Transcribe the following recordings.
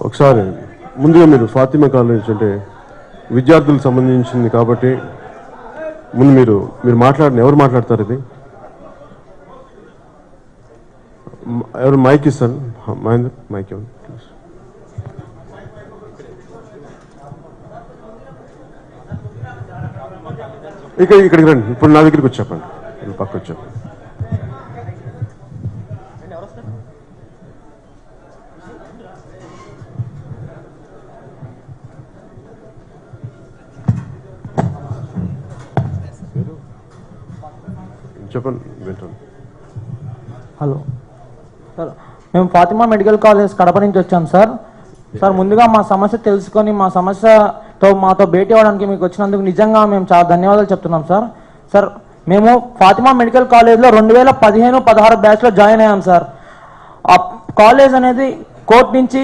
ఒకసారి ముందుగా మీరు ఫాతిమా కాలేజ్ అంటే విద్యార్థులకు సంబంధించింది కాబట్టి ముందు మీరు మాట్లాడిన ఎవరు మాట్లాడతారు? ఇది ఎవరు మైక్ ఇస్తారు? మహేందర్ మైక్ ఇవ్వండి ప్లీజ్. ఇక్కడికి రండి. ఇప్పుడు నా దగ్గరికి వచ్చి చెప్పండి. పక్క వచ్చి చెప్పండి. చెప్పండి వింటాను. హలో సార్, మేము ఫాతిమా మెడికల్ కాలేజ్ కడప నుంచి వచ్చాం సార్. సార్ ముందుగా మా సమస్య తెలుసుకొని మా సమస్యతో మాతో భేటీ అవ్వడానికి మీకు వచ్చినందుకు నిజంగా మేము చాలా ధన్యవాదాలు చెప్తున్నాం సార్. సార్ మేము ఫాతిమా మెడికల్ కాలేజ్లో 2015-16 బ్యాచ్లో జాయిన్ అయ్యాం సార్. ఆ కాలేజ్ అనేది కోర్టు నుంచి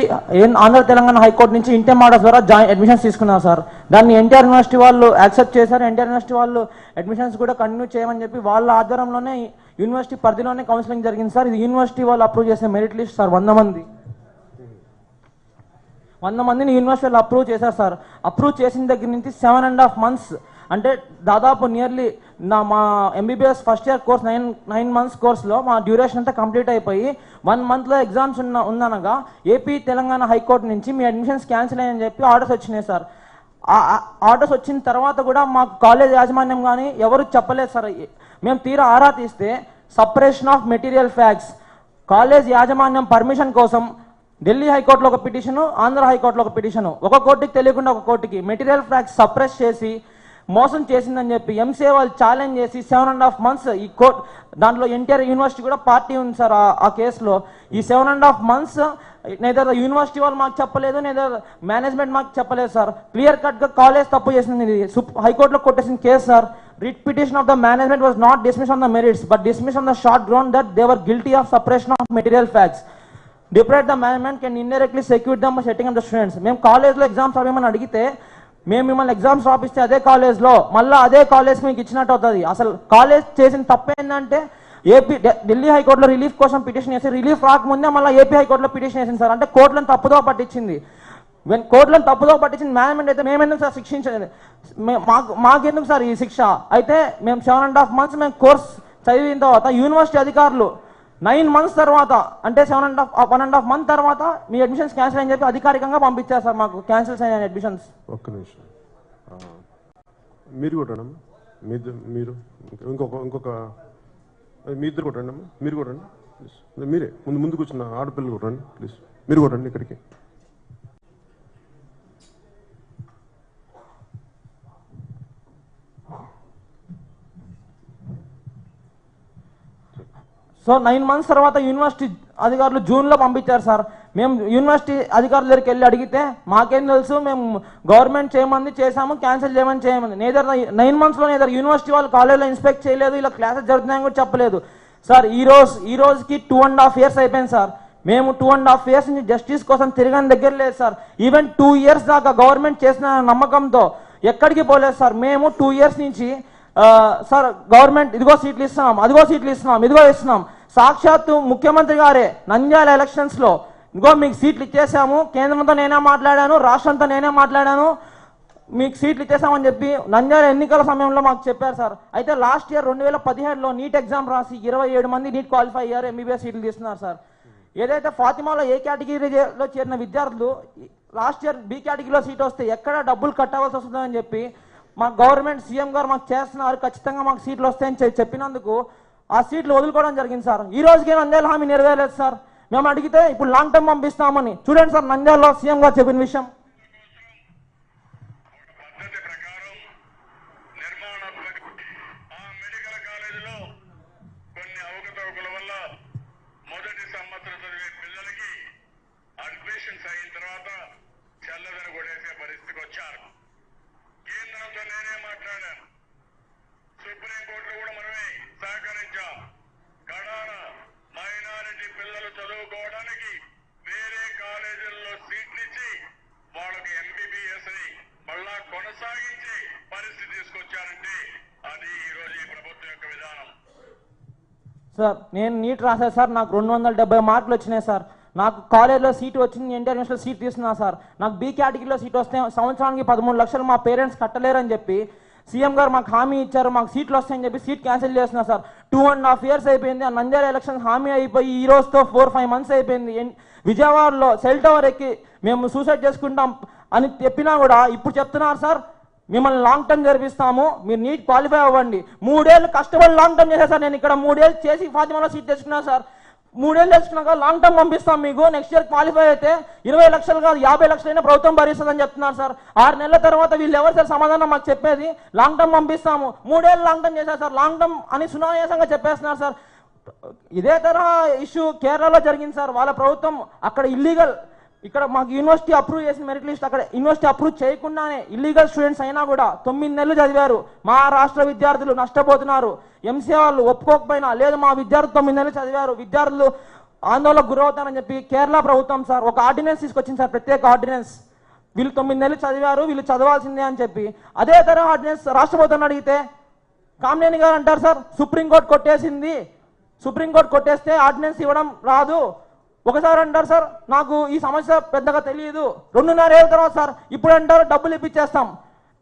ఆంధ్ర తెలంగాణ హైకోర్టు నుంచి ఇంటర్ ఆర్డర్స్ ద్వారా అడ్మిషన్స్ తీసుకున్నారు సార్. దాన్ని ఎన్టీఆర్ యూనివర్సిటీ వాళ్ళు యాక్సెప్ట్ చేశారు. ఎన్టీఆర్ యూనివర్సిటీ వాళ్ళు అడ్మిషన్స్ కూడా కంటిన్యూ చేయమని చెప్పి వాళ్ళ ఆధ్వర్యంలోనే యూనివర్సిటీ పరిధిలోనే కౌన్సిలింగ్ జరిగింది సార్. ఇది యూనివర్సిటీ వాళ్ళు అప్రూవ్ చేసిన మెరిట్ లిస్ట్ సార్. 100 మందిని యూనివర్సిటీ వాళ్ళు అప్రూవ్ చేశారు సార్. అప్రూవ్ చేసిన దగ్గర నుంచి 7.5 months అంటే దాదాపు నియర్లీ మా MBBS first year course 9 months కోర్సులో మా డ్యూరేషన్ అంతా కంప్లీట్ అయిపోయి 1 monthలో ఎగ్జామ్స్ ఉందనగా ఏపీ తెలంగాణ హైకోర్టు నుంచి మీ అడ్మిషన్స్ క్యాన్సిల్ అయ్యని చెప్పి ఆర్డర్స్ వచ్చినాయి సార్. ఆర్డర్స్ వచ్చిన తర్వాత కూడా మా కాలేజ్ యాజమాన్యం కానీ ఎవరు చెప్పలేదు సార్. మేము తీరా ఆరా తీస్తే separation of material facts college యాజమాన్యం పర్మిషన్ కోసం ఢిల్లీ హైకోర్టులో ఒక పిటిషను, ఆంధ్ర హైకోర్టులో ఒక పిటిషను, ఒక కోర్టుకి తెలియకుండా ఒక కోర్టుకి మెటీరియల్ ఫ్యాక్ట్స్ సప్రెస్ చేసి మోసం చేసిందని చెప్పి ఎంసీఏ వాళ్ళు ఛాలెంజ్ చేసి 7.5 months ఈ కోర్టు దాంట్లో ఎన్టీఆర్ యూనివర్సిటీ కూడా పార్టీ ఉంది సార్ ఆ కేసులో. ఈ 7.5 months నేదర్ యూనివర్సిటీ వాళ్ళు మాకు చెప్పలేదు, నేదర్ మేనేజ్మెంట్ మాకు చెప్పలేదు సార్. క్లియర్ కట్గా కాలేజ్ తప్పు చేసింది. ఇది హైకోర్టులో కొట్టేసిన కేసు sir. Writ petition of the management was not dismiss on the merits but dismiss on the short ground that they were guilty of suppression of material facts. Deprive the management can indirectly secure them by setting up the students. మేము కాలేజ్లో exams రాయమని అడిగితే మేము మిమ్మల్ని exams రాపిస్తే అదే కాలేజ్లో మళ్ళీ అదే కాలేజ్ మీకు ఇచ్చినట్టు అవుతుంది. అసలు కాలేజ్ చేసిన తప్పేందంటే ఢిల్లీ హైకోర్టులో రిలీఫ్ కోసం పిటిషన్ చేసి రిలీఫ్ రాకముందే మళ్ళీ ఏపీ హైకోర్టులో పిటిషన్ చేసింది సార్. అంటే కోర్టులను తప్పుదో పట్టించింది. కోర్టులను తప్పుదో పట్టించింది మేనేజ్మెంట్ అయితే మేమెందుకు సార్ శిక్షించలేదు? మాకెందుకు సార్ ఈ శిక్ష? అయితే మేము 7.5 months మేము కోర్స్ చదివిన తర్వాత యూనివర్సిటీ అధికారులు 9 months తర్వాత అంటే 1.5 month తర్వాత మీ అడ్మిషన్స్ క్యాన్సిల్ అని చెప్పి అధికారికంగా పంపించారు సార్. మాకు క్యాన్సిల్ అయిన అడ్మిషన్స్. ఒక్క నిమిషం, మీరు కొట్టండి. మీరు ఇంకొక మీ ఇద్దరు కొట్టండి అమ్మా. మీరు కొట్టండి ప్లీజ్. మీరే ముందు కూర్చున్న ఆడపిల్లలు కొట్టండి ప్లీజ్. మీరు కొట్టండి ఇక్కడికి. సో 9 months తర్వాత యూనివర్సిటీ అధికారులు జూన్లో పంపించారు సార్. మేము యూనివర్సిటీ అధికారుల దగ్గరికి వెళ్ళి అడిగితే మాకేం తెలుసు, మేము గవర్నమెంట్ చేయమంది చేసాము, క్యాన్సిల్ చేయమని నేదర్ 9 monthsలో నేదర్ యూనివర్సిటీ వాళ్ళు కాలేజ్లో ఇన్స్పెక్ట్ చేయలేదు, ఇలా క్లాసెస్ జరుగుతున్నాయని కూడా చెప్పలేదు సార్. ఈ రోజుకి 2.5 years అయిపోయింది సార్. మేము 2.5 years నుంచి జస్టిస్ కోసం తిరగని దగ్గర లేదు సార్. ఈవెన్ 2 years దాకా గవర్నమెంట్ చేసిన నమ్మకంతో ఎక్కడికి పోలేదు సార్. మేము 2 years నుంచి సార్ గవర్నమెంట్ ఇదిగో సీట్లు ఇస్తున్నాం, అదిగో సీట్లు ఇస్తున్నాం, ఇదిగో ఇస్తున్నాం. సాక్షాత్తు ముఖ్యమంత్రి గారే నంద్యాల ఎలక్షన్స్లో ఇదిగో మీకు సీట్లు ఇచ్చేసాము, కేంద్రంతో నేనే మాట్లాడాను, రాష్ట్రంతో నేనే మాట్లాడాను, మీకు సీట్లు ఇచ్చేసామని చెప్పి నంద్యాల ఎన్నికల సమయంలో మాకు చెప్పారు సార్. అయితే లాస్ట్ ఇయర్ 2017లో నీట్ ఎగ్జామ్ రాసి 27 మంది నీట్ క్వాలిఫై అయ్యారు, ఎంబీబీఎస్ సీట్లు తీస్తున్నారు సార్. ఏదైతే ఫాతిమాలో ఏ కేటగిరీలో చేరిన విద్యార్థులు లాస్ట్ ఇయర్ బి కేటగిరీలో సీట్ వస్తే ఎక్కడ డబ్బులు కట్టవలసి వస్తుందని చెప్పి మా గవర్నమెంట్ సీఎం గారు మాకు చేస్తున్నారు, ఖచ్చితంగా మాకు సీట్లు వస్తాయని చెప్పినందుకు ఆ సీట్లు వదులుకోవడం జరిగింది సార్. ఈ రోజుకి నంద్యాల హామీ నెరవేరలేదు సార్. మేము అడిగితే ఇప్పుడు లాంగ్ టర్మ్ పంపిస్తామని. చూడండి సార్ నంద్యాలలో సీఎం గారు చెప్పిన విషయం. సుప్రీంకోర్టులో కూడా మనమే సహకరించాం. కడాన మైనారిటీ పిల్లలు చదువుకోవడానికి వేరే కాలేజీల్లో సీట్లు ఇచ్చి వాళ్ళకి ఎంబీబీఎస్ ని మళ్ళా కొనసాగించే పరిస్థితి తీసుకొచ్చారంటే అది ఈ రోజు ఈ ప్రభుత్వం యొక్క విధానం. సార్ నేను నీట్ రాశాను సార్, నాకు 270 మార్కులు వచ్చినాయి సార్. నాకు కాలేజ్లో సీట్ వచ్చింది, ఎన్టీఆర్ యూనివర్సిటీలో సీట్ తీసుకున్నా సార్. నాకు బి కేటగిరీలో సీట్ వస్తే సంవత్సరానికి 13 లక్షలు మా పేరెంట్స్ కట్టలేరని చెప్పి సీఎం గారు మాకు హామీ ఇచ్చారు, మాకు సీట్లు వస్తాయని చెప్పి సీట్ క్యాన్సిల్ చేస్తున్నా సార్. 2.5 years అయిపోయింది. ఆ నంద్యాల ఎలక్షన్ హామీ అయిపోయి ఈ రోజుతో 4-5 months అయిపోయింది. విజయవాడలో సెల్ టవర్ ఎక్కి మేము సూసైడ్ చేసుకుంటాం అని చెప్పినా కూడా ఇప్పుడు చెప్తున్నారు సార్ మిమ్మల్ని లాంగ్ టర్మ్ జరిపిస్తాము, మీరు నీట్ క్వాలిఫై అవ్వండి. 3 ఏళ్ళు కష్టపడి లాంగ్ టర్మ్ చేశారు సార్. నేను ఇక్కడ 3 ఏళ్ళు చేసి ఫాతిమాలో సీట్ తెచ్చుకున్నాను సార్. 3 ఏళ్ళు తెచ్చుకున్నాక లాంగ్ టర్మ్ పంపిస్తాం మీకు, నెక్స్ట్ ఇయర్ క్వాలిఫై అయితే 20 లక్షలు కాదు 50 లక్షలైనా ప్రభుత్వం భరిస్తుందని చెప్తున్నారు సార్. 6 నెలల తర్వాత వీళ్ళు ఎవరు సార్ సమాధానం మాకు చెప్పేది? లాంగ్ టర్మ్ పంపిస్తాము. 3 ఏళ్ళు లాంగ్ టర్మ్ చేశారు సార్. లాంగ్ టర్మ్ అని సునాయాసంగా చెప్పేస్తున్నారు సార్. ఇదే తరహా ఇష్యూ కేరళలో జరిగింది సార్. వాళ్ళ ప్రభుత్వం అక్కడ ఇల్లీగల్, ఇక్కడ మాకు యూనివర్సిటీ అప్రూవ్ చేసిన మెరిట్ లిస్ట్ అక్కడ యూనివర్సిటీ అప్రూవ్ చేయకుండానే ఇల్లీగల్ స్టూడెంట్స్ అయినా కూడా 9 నెలలు చదివారు. మా రాష్ట్ర విద్యార్థులు నష్టపోతున్నారు. ఎంసీఏ వాళ్ళు ఒప్పుకోకపోయినా లేదు మా విద్యార్థులు 9 నెలలు చదివారు, విద్యార్థులు ఆందోళనకు గురవుతారని చెప్పి కేరళ ప్రభుత్వం సార్ ఒక ఆర్డినెన్స్ తీసుకొచ్చింది సార్, ప్రత్యేక ఆర్డినెన్స్. వీళ్ళు 9 నెలలు చదివారు, వీళ్ళు చదవాల్సిందే అని చెప్పి. అదే తరహా ఆర్డినెన్స్ రాష్ట్ర ప్రభుత్వం అడిగితే కామినేని గారు అంటారు సార్ సుప్రీంకోర్టు కొట్టేసింది, సుప్రీంకోర్టు కొట్టేస్తే ఆర్డినెన్స్ ఇవ్వడం రాదు. ఒకసారి అంటారు సార్ నాకు ఈ సమస్య పెద్దగా తెలియదు, 2.5 ఏళ్ళ తర్వాత సార్ ఇప్పుడు అంటారు డబ్బులు ఇప్పించేస్తాం,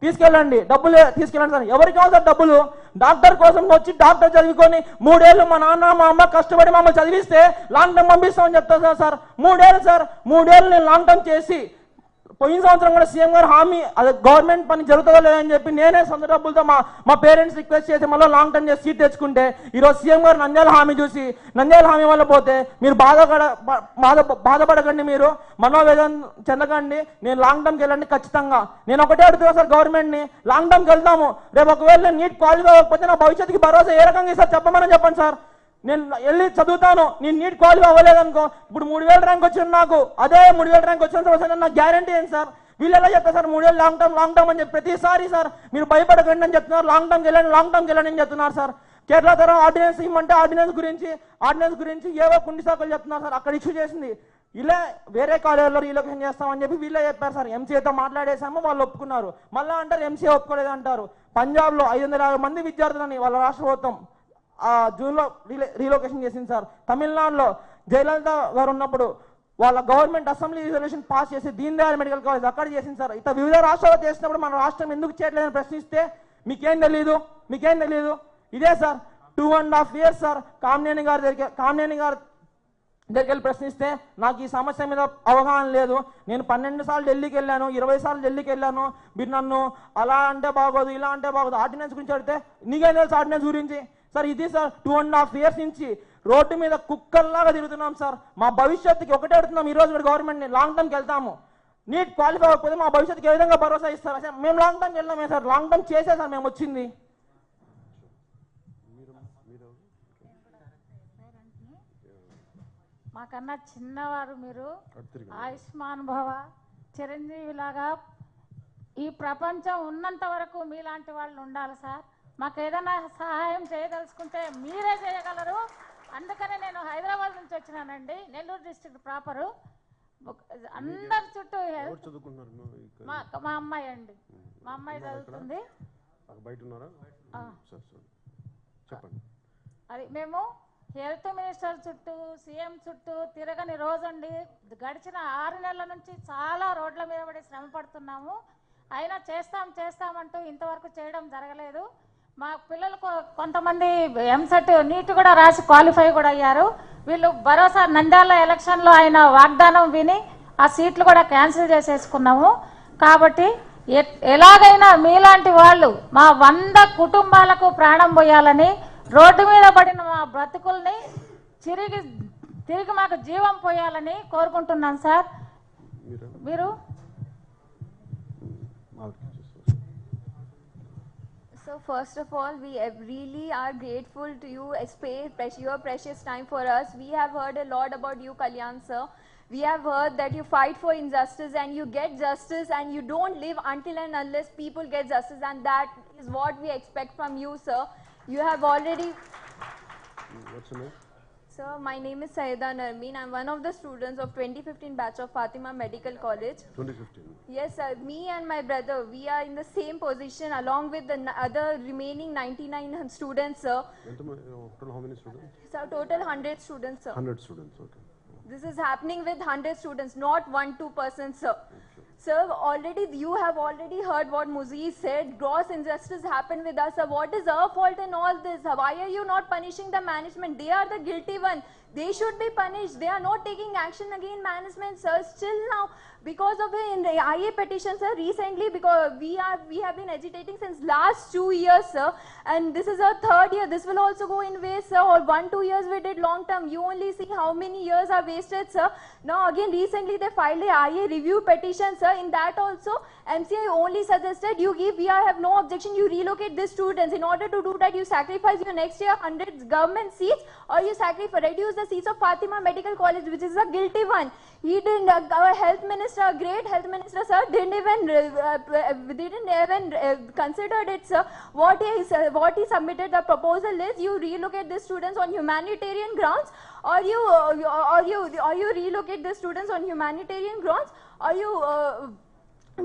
తీసుకెళ్ళండి డబ్బులు తీసుకెళ్ళండి సార్. ఎవరికి కావాలి సార్ డబ్బులు? డాక్టర్ కోసం వచ్చి డాక్టర్ చదువుకొని 3 ఏళ్ళు మా నాన్న మా అమ్మ కష్టపడి మమ్మల్ని చదివిస్తే లాంగ్ టర్మ్ పంపిస్తామని చెప్తారు సార్. 3 ఏళ్ళు సార్, 3 ఏళ్ళు నేను లాంగ్ టర్మ్ చేసి పోయిన సంవత్సరం కూడా సీఎం గారు హామీ అదే గవర్నమెంట్ పని జరుగుతుందో లేదని చెప్పి నేనే సొంత డబ్బులతో మా పేరెంట్స్ రిక్వెస్ట్ చేసి మళ్ళీ లాంగ్ టర్మ్ చేసి సీట్ తెచ్చుకుంటే ఈరోజు సీఎం గారు నంద్యాల హామీ చూసి నంద్యాల హామీ వల్ల పోతే మీరు బాధపడకండి, మీరు మనోవేదన చెందకండి, నేను లాంగ్ టర్మ్కి వెళ్ళండి ఖచ్చితంగా. నేను ఒకటే అడుగుతున్నా సార్ గవర్నమెంట్ని, లాంగ్ టర్మ్కి వెళ్తాము, రేపు ఒకవేళ నేను నీట్ క్వాలిఫై అవ్వకపోతే నా భవిష్యత్తుకి భరోసా ఏ రకంగా సార్ చెప్పమని చెప్పండి సార్. నేను వెళ్ళి చదువుతాను, నేను నీట్ క్వాలిఫై అవ్వలేదనుకో ఇప్పుడు 3000 ర్యాంక్ వచ్చింది నాకు, అదే 3000 ర్యాంక్ వచ్చిన తర్వాత నాకు గ్యారంటీ ఏంటి సార్? వీళ్ళు ఎలా చెప్తారు సార్ 3 ఏళ్ళు లాంగ్ టర్మ్ అని చెప్పి ప్రతిసారి సార్ మీరు భయపడకండి అని చెప్తున్నారు, లాంగ్ టర్మ్కి వెళ్ళండి అని చెప్తున్నారు సార్. కేరళ తరం ఆర్డినెన్స్ ఇవ్వమంటే ఆర్డినెన్స్ గురించి ఏవో కుండి సాకులు చెప్తున్నారు సార్. అక్కడ ఇష్యూ చేసింది ఇలా వేరే కాలేజీలో రీలొకేషన్ చేస్తామని చెప్పి వీళ్ళే చెప్పారు సార్. ఎంసీఏతో మాట్లాడేసాము, వాళ్ళు ఒప్పుకున్నారు, మళ్ళీ అంటారు ఎంసీఏ ఒప్పుకోలేదు అంటారు. పంజాబ్లో 550 మంది విద్యార్థులని వాళ్ళ రాష్ట్ర ప్రభుత్వం జూన్లో రీలొకేషన్ చేసింది సార్. తమిళనాడులో జయలలిత గారు ఉన్నప్పుడు వాళ్ళ గవర్నమెంట్ అసెంబ్లీ రిజల్యూషన్ పాస్ చేసి దీన్ దయాళ్ మెడికల్ కాలేజ్ అక్కడ చేసింది సార్. ఇట్లా వివిధ రాష్ట్రాల్లో చేసినప్పుడు మన రాష్ట్రం ఎందుకు చేయట్లేదని ప్రశ్నిస్తే మీకేం తెలియదు. ఇదే సార్ 2.5 years సార్ కామినేని గారి దగ్గరికి వెళ్ళి ప్రశ్నిస్తే నాకు ఈ సమస్య మీద అవగాహన లేదు, నేను 12 సార్లు ఢిల్లీకి వెళ్ళాను, 20 సార్లు ఢిల్లీకి వెళ్ళాను, మీరు నన్ను అలా అంటే బాగోదు ఇలా అంటే బాగోదు ఆర్డినెన్స్ గురించి అడిగితే నీకేం తెలుసు ఆర్డినెన్స్ గురించి సార్? ఇది సార్ 2.5 years నుంచి రోడ్డు మీద కుక్కల్లాగా తిరుగుతున్నాం సార్. మా భవిష్యత్తుకి ఒకటే అడుగుతున్నాం ఈ రోజు గవర్నమెంట్ని, లాంగ్ టర్మ్కి వెళ్తాము, నీట్ క్వాలిఫై అవ్వకపోతే మా భవిష్యత్తుకి ఏ విధంగా భరోసా ఇస్తారు సార్? మేము లాంగ్ టర్మ్కి వెళ్ళామే సార్, లాంగ్ టర్మ్ చేసే సార్ మేము వచ్చింది. మాకన్నా చిన్నవారు మీరు, ఆయుష్మాన్ భవ, చిరంజీవి లాగా ఈ ప్రపంచం ఉన్నంత వరకు మీలాంటి వాళ్ళు ఉండాలి సార్. మాకు ఏదైనా సహాయం చేయదలుచుకుంటే మీరే చేయగలరు. అందుకనే నేను హైదరాబాద్ నుంచి వచ్చినానండి, నెల్లూరు డిస్ట్రిక్ట్ ప్రాపరు. అందరి చుట్టూ మా అమ్మాయి అండి, మా అమ్మాయి చదువుతుంది. అది మేము హెల్త్ మినిస్టర్ చుట్టూ సీఎం చుట్టూ తిరగని రోజండి. గడిచిన 6 నెలల నుంచి చాలా రోడ్ల మీద పడి శ్రమ పడుతున్నాము. అయినా చేస్తామంటూ ఇంతవరకు చేయడం జరగలేదు. మా పిల్లలు కొంతమంది ఎంసెట్ నీట్ కూడా రాసి క్వాలిఫై కూడా అయ్యారు. వీళ్ళు భరోసా నంద్యాల ఎలక్షన్లో ఆయన వాగ్దానం విని ఆ సీట్లు కూడా క్యాన్సిల్ చేసేసుకున్నాము. కాబట్టి ఎలాగైనా మీలాంటి వాళ్ళు మా 100 కుటుంబాలకు ప్రాణం పోయాలని, రోడ్డు మీద పడిన మా బ్రతుకుల్ని తిరిగి మాకు జీవం పోయాలని కోరుకుంటున్నాను సార్. మీరు So first of all, we really are grateful to you, your precious time for us. We have heard a lot about you, Kalyan sir. We have heard that you fight for injustice and you get justice, and you don't live until and unless people get justice, and that is what we expect from you, sir. You have already... What's your name? Sir, my name is Saida Narmeen. I'm one of the students of 2015 batch of Fatima Medical College. 2015? Yes, sir. Me and my brother, we are in the same position along with the other remaining 99 students, sir. Total how many students? Sir, total 100 students, sir. 100 students, okay. This is happening with 100 students, not 1-2%, sir. Sir, already you have already heard what Muzi said. Gross injustice happened with us. Sir, what is our fault in all this? Why are you not punishing the management? They are the guilty one. They should be punished. They are not taking action against management, sir. Still now, because of the IA petition, sir, recently, because we have been agitating since last 2 years, sir, and this is our 3rd year. This will also go in waste, sir. Or 1-2 years we did long term. You only see how many years are wasted, sir. Now again, recently they filed a IA review petition, sir. In that also, MCI only suggested we have no objection. You relocate these students. In order to do that, you sacrifice your next year 100 government seats, or you reduce the seats of Fatima Medical College, which is a guilty one. He didn't. Our health minister, great health minister, sir, didn't even considered it, sir. What he submitted the proposal is you relocate the students on humanitarian grounds, or you relocate the students on humanitarian grounds, or you.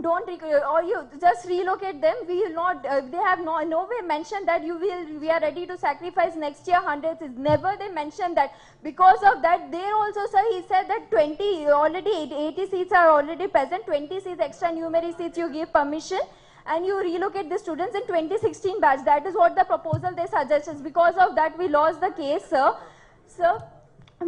Or you just relocate them. We will not. They have no way mentioned that we are ready to sacrifice next year hundreds. Never they mentioned that. Because of that, there also, sir, he said that 80 seats are already present. 20 seats extra numeric seats you give permission, and you relocate the students in 2016 batch. That is what the proposal they suggested. Because of that, we lost the case, sir. Sir.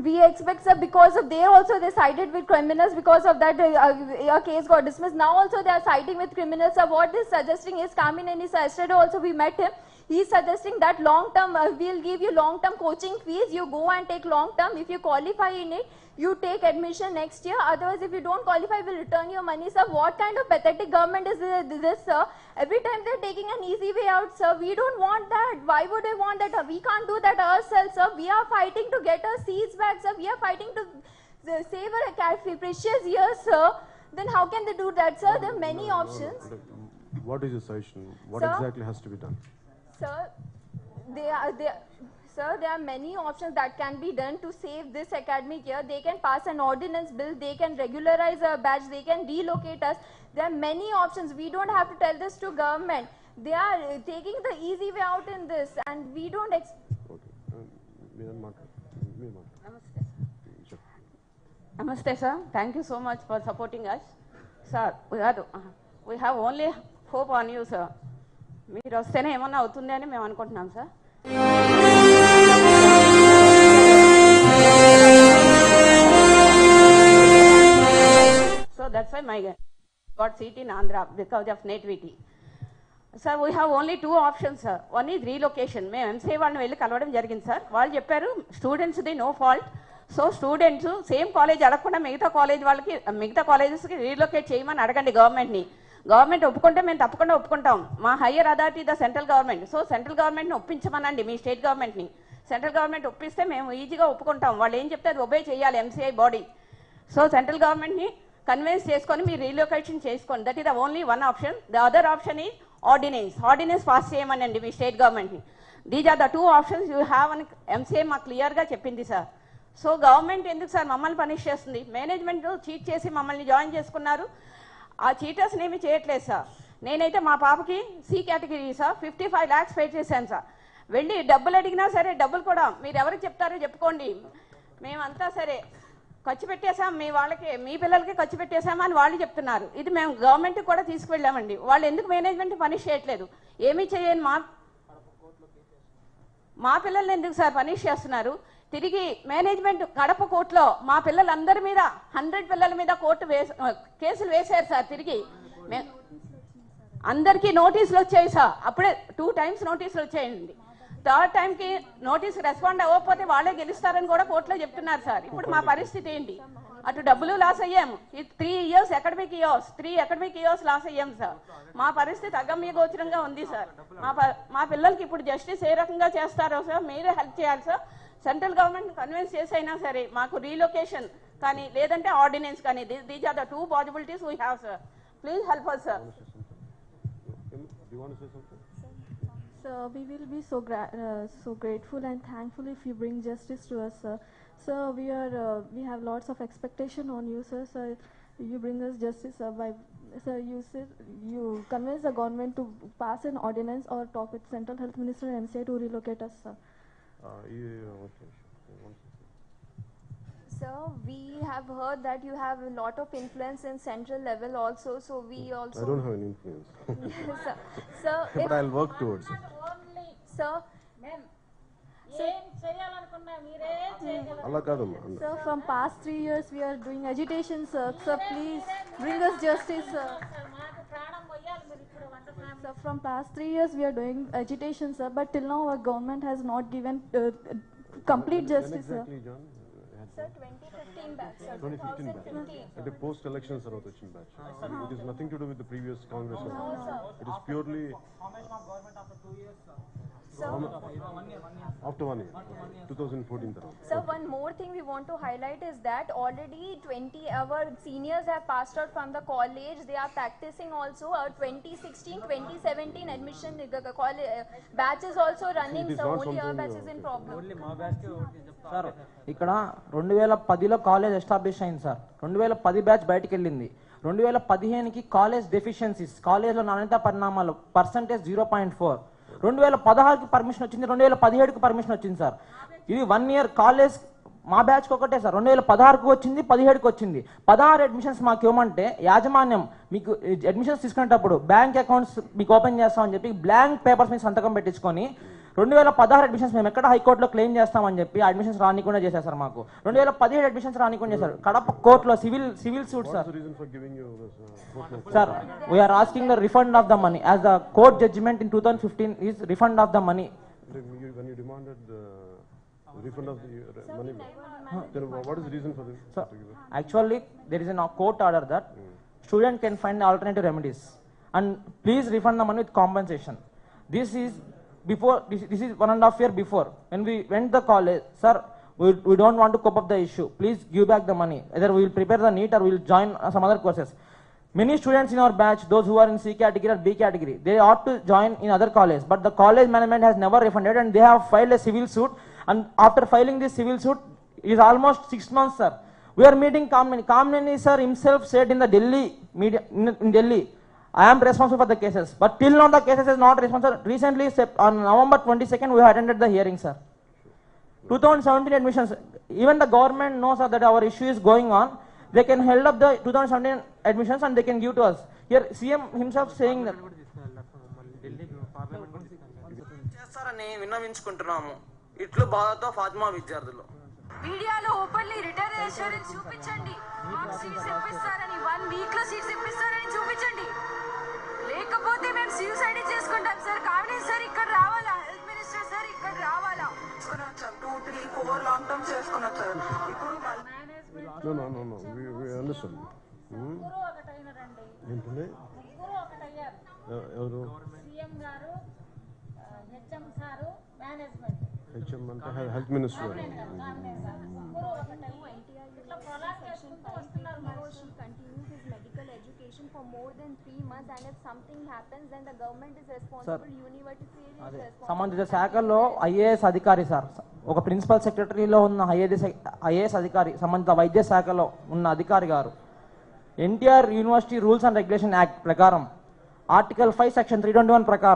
We expect, sir, because of they sided with criminals. Because of that, a case got dismissed. Now also they are siding with criminals. Sir, what they suggesting is Kamineni, sir. Yesterday also we met him. He is suggesting that long term, we'll give you long term coaching fees. You go and take long term. If you qualify in it, you take admission next year. Otherwise, if you don't qualify, we'll return your money, sir. What kind of pathetic government is this, sir? Every time they're taking an easy way out, sir. We don't want that. Why would I want that? We can't do that ourselves, sir. We are fighting to get our seats back, sir. We are fighting to save our precious years, sir. Then how can they do that, sir? There are many options. What is your suggestion? What Sir? exactly has to be done? Sir, Sir, there are many options that can be done to save this academic year. They can pass an ordinance bill, they can regularize our batch, they can relocate us. There are many options. We don't have to tell this to government. They are taking the easy way out in this, and we don't. Okay. Namaste, sir. Thank you so much for supporting us. Sir, we have only hope on you, sir. మీరు వస్తేనే ఏమన్నా అవుతుంది అని మేము అనుకుంటున్నాం sir. So that's why my got seat in Andhra because of nativity. Sir, we have only two options, sir. One is relocation. మేము MCA వాళ్ళని వెళ్ళి కలవడం జరిగింది సార్. వాళ్ళు చెప్పారు స్టూడెంట్స్ది no fault. So students same college అడగకుండా మిగతా కాలేజెస్కి రీలొకేట్ చేయమని అడగండి గవర్నమెంట్ని. గవర్నమెంట్ ఒప్పుకుంటే మేము తప్పకుండా ఒప్పుకుంటాం. మా higher authority the central government. So central గవర్నమెంట్ని ఒప్పించమనండి మీ స్టేట్ గవర్నమెంట్ని. సెంట్రల్ గవర్నమెంట్ ఒప్పిస్తే మేము ఈజీగా ఒప్పుకుంటాం. వాళ్ళు ఏం చెప్తే అది ఒబే చేయాలి ఎంసీఐ బాడీ. సో సెంట్రల్ గవర్నమెంట్ని కన్విన్స్ చేసుకొని మీరు రీలొకేషన్ చేసుకోండి. That is the only one option. The other option is ordinance pass చేయమనండి మీ స్టేట్ గవర్నమెంట్ని. These are the two options you have అని ఎంసీఐ మాకు క్లియర్గా చెప్పింది సార్. సో గవర్నమెంట్ ఎందుకు సార్ మమ్మల్ని పనిష్ చేస్తుంది? మేనేజ్మెంట్ చీట్ చేసి మమ్మల్ని జాయిన్ చేసుకున్నారు. ఆ చీటర్స్ని ఏమి చేయట్లేదు సార్. నేనైతే మా పాపకి C category sir 55 lakhs pay చేశాను సార్. వెళ్ళి డబ్బులు అడిగినా సరే డబ్బులు కూడా మీరు ఎవరికి చెప్తారో చెప్పుకోండి, మేమంతా సరే ఖర్చు పెట్టేశాం, మీ పిల్లలకి ఖర్చు పెట్టేశామని వాళ్ళు చెప్తున్నారు. ఇది మేము గవర్నమెంట్కి కూడా తీసుకువెళ్ళామండి. వాళ్ళు ఎందుకు మేనేజ్మెంట్ పనిష్ చేయట్లేదు? ఏమీ చేయని మా పిల్లల్ని ఎందుకు సార్ పనిష్ చేస్తున్నారు? తిరిగి మేనేజ్మెంట్ కడప కోర్టులో మా పిల్లలందరి మీద 100 పిల్లల మీద కేసులు వేశారు సార్. తిరిగి అందరికీ నోటీసులు వచ్చాయి సార్. అప్పుడే 2 times నోటీసులు వచ్చాయండి. థర్డ్ టైంకి నోటీస్ రెస్పాండ్ అవ్వకపోతే వాళ్ళే గెలుస్తారని కూడా కోర్టులో చెప్తున్నారు సార్. ఇప్పుడు మా పరిస్థితి ఏంటి? అటు డబ్బులు లాస్ అయ్యాము. 3 years అకాడమిక్ ఇయర్స్ లాస్ అయ్యాము సార్. మా పరిస్థితి అగమ్య గోచరంగా ఉంది సార్. మా పిల్లలకి ఇప్పుడు జస్టిస్ ఏ రకంగా చేస్తారో సార్ మీరే హెల్ప్ చేయాలి సార్. సెంట్రల్ గవర్నమెంట్ కన్విన్స్ చేసైనా సరే మాకు రీలొకేషన్ కానీ లేదంటే ఆర్డినెన్స్ కానీ these are the 2 possibilities we have, sir. Please help us, sir. Do you want to say something? Sir, we will be so grateful and thankful if you bring justice to us, sir. Sir, we have lots of expectation on you, sir. Sir, you bring us justice, sir. Sir, you convince the government to pass an ordinance or talk with Central Health Minister and MCA to relocate us, sir. Sir, we have heard that you have a lot of influence in central level also, so we also... I don't have any influence. Sir, But I'll work towards it. Only sir, men ఏం చేయాలనుకున్నా మీరే చేయగలరు. అలా కాదమ్మా. Sir, from past 3 years we are doing agitation, sir. Sir, please bring us justice, sir. మాకు ప్రాణం పోయాలి మీరు ఇప్పుడు వంట family. Sir, from past 3 years we are doing agitation, sir. But till now our government has not given complete When justice, sir. exactly, John? sir, 2015 batch, sir, 2015 batch. 2015. At a post-election తర్వాత వచ్చిన batch. It is nothing to do with the previous Congress. It is purely after 1 year, 2014 తర్వాత. Sir, one more thing we want to highlight is that already 20 our seniors have passed out from the college. They are practicing also. Our 2016, 2017 admission college batch is also running. it is So not only our something, batch is in problem. Sir ఇక్కడ 2010లో college establish అయింది sir. 2010 batch బయటకు వెళ్ళింది. 2015కి college deficiencies, కాలేజ్లో నాణ్యత పరిణామాలు percentage 0.4. 2016కి permission వచ్చింది, 2017కి permission వచ్చింది sir. ఇది 1 ఇయర్ కాలేజ్ మా బ్యాచ్కి ఒకటే సార్. 2016కి వచ్చింది, 17కి వచ్చింది. 16 అడ్మిషన్స్ మాకు ఇవ్వమంటే యాజమాన్యం మీకు అడ్మిషన్స్ తీసుకునేటప్పుడు బ్యాంక్ అకౌంట్స్ మీకు ఓపెన్ చేస్తామని చెప్పి బ్లాంక్ పేపర్స్ మీద సంతకం పెట్టించుకొని 2016 అడ్మిషన్స్ మేము ఎక్కడ హైకోర్టులో క్లెయిమ్ చేస్తామని చెప్పి అడ్మిషన్స్ రానికుండా చేశారు సార్. మాకు 2017 అడ్మిషన్స్ రానికుండా చేశారు. కడప కోర్టులో civil suit sir. What's the reason for giving you this court notice? Sir, we are asking the refund of the money as the court judgment in 2015 is refund of the money. When you demanded the refund of the money, then what is the reason for this? So actually there is a court order that student can find alternative remedies and please refund the money with compensation. This is before this is 1.5 year before when we went the college, sir, we don't want to cope up the issue, please give back the money, either we will prepare the NEET or we will join some other courses. Many students in our batch, those who are in C category or B category, they ought to join in other college, but the college management has never refunded and they have filed a civil suit, and after filing this civil suit is almost 6 months, sir. We are meeting Kamneni sir himself said in the Delhi media in Delhi, I am responsible for the cases, but till now the cases is not responsible. Recently on November 22nd we have attended the hearing, sir. 2017 admissions, even the government knows that our issue is going on. They can hold up the 2017 admissions and they can give to us. Here CM himself saying that చేస్తారని విన్నవించుకుంటున్నాము. ఇట్లు బాధతో ఫాతిమా విద్యార్థులు. మీడియాలో openly return assurance చూపించండి. మాకు seats ఇప్పిస్తారని 1 week లో seats ఇప్పిస్తారని చూపించండి. లేకపోతే మేము సూసైడ్ చేసుకుంటాం సార్. కావాలి సార్ ఇక్కడ రావాలా, హెల్త్ మినిస్టర్ సార్ ఇక్కడ రావాలా. 2, 3, 4 లాంగ్ టర్మ్ చేసుకున్నాం సార్. ఇప్పుడు No. We understand. ముగ్గురు ఒకటైనారండి. ఏంటంటే ముగ్గురు ఒకటయ్యారు. ఎవరు సీఎం గారు, హెచ్ఎం సారు, మేనేజ్మెంట్. హెచ్ఎం అంటే హెల్త్ మినిస్టర్. ముగ్గురు ఒకటయ్యి ఇట్లా ప్రొలాంగ్ చేసుకుంటూ వస్తున్నారు. She continues his medical education for more than 3 months, and if something happens then the government is responsible. University is responsible. సంబంధిత శాఖల్లో ఐఏఎస్ అధికారి సార్, ఒక ప్రిన్సిపల్ సెక్రటరీలో ఉన్న ఐఏఎస్ అధికారి, సంబంధిత వైద్య శాఖలో ఉన్న అధికారి గారు NTR university rules and regulation act ప్రకారం ఆర్టికల్ 5 సెక్షన్ 321 ప్రకారం